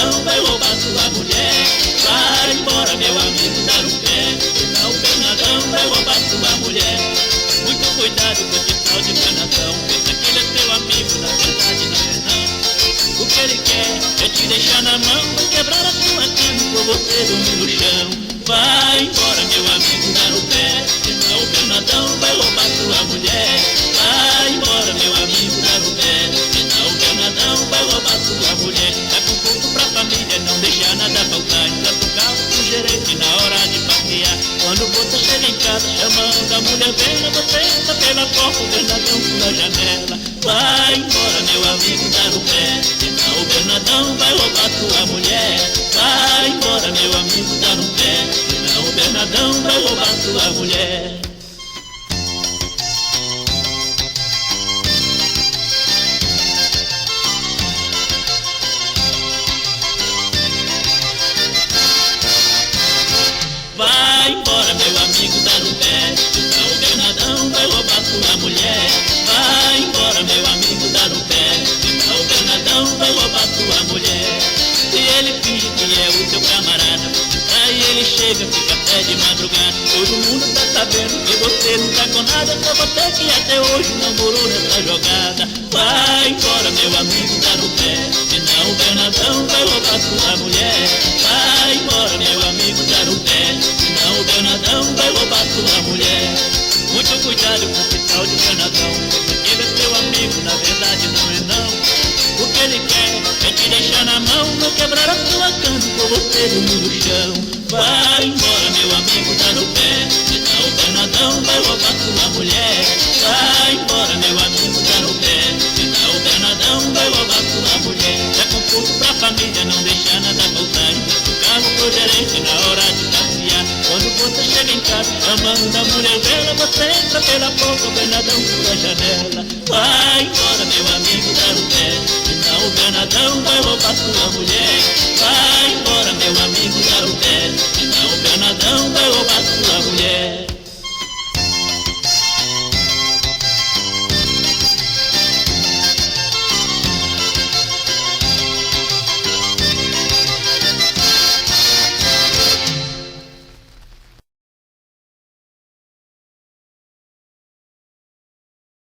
Bernadão vai roubar sua mulher. Vai embora, meu amigo, dar o pé, senão o Bernadão vai roubar sua mulher. Muito cuidado com esse tal de Bernadão, pensa que ele é teu amigo, na verdade não é não. O que ele quer é te deixar na mão, vai quebrar a sua cama por você dormir no chão. Vai embora, meu amigo, dar o pé, senão o Bernadão vai roubar sua mulher. Vai embora, meu amigo, dar o pé, senão o Bernadão vai roubar sua mulher. Dá conforto pra família, não deixar nada faltar, entra pro carro com o gerente na hora de passear. Quando você chega em casa chamando a mulher velha, você entra pela porta, o Bernadão pela janela. Vai embora, meu amigo, dar o pé, senão o Bernadão vai roubar sua mulher. Vai embora, meu amigo, dar o pé, senão o Bernadão vai roubar sua mulher. Vai embora, meu amigo, dar o pé, senão o Bernadão vai roubar sua mulher. Vai embora, meu amigo, dar o pé, senão o Bernadão vai roubar sua mulher. Se ele finge que é o seu camarada, aí ele chega, fica até de madrugada. Todo mundo tá sabendo que você não tá com nada, só você que até hoje namorou nessa jogada. Vai embora, meu amigo, dar o pé, senão o Bernadão vai roubar sua mulher. Vai embora, meu amigo, dar o pé, senão o Bernadão vai roubar sua mulher. Muito cuidado com esse tal de Bernadão, porque ele é seu amigo, na verdade não é não. O que ele quer é te deixar na mão, não quebrar a sua cama por você dormir no chão. Vai embora, meu amigo, dar o pé, senão o Bernadão vai roubar sua mulher. Vai embora, meu amigo, dar o pé, senão o Bernadão vai roubar sua mulher. Dá conforto pra família, não deixar nada faltar, empresta o carro pro gerente na hora de passear. Quando você chega em casa chamando a mulher velha, você entra pela porta, o Bernadão pela janela. Vai embora, meu amigo, dar o pé, senão o Bernadão vai roubar sua mulher. Vai embora, meu amigo, dar o pé, senão o Bernadão vai roubar sua mulher.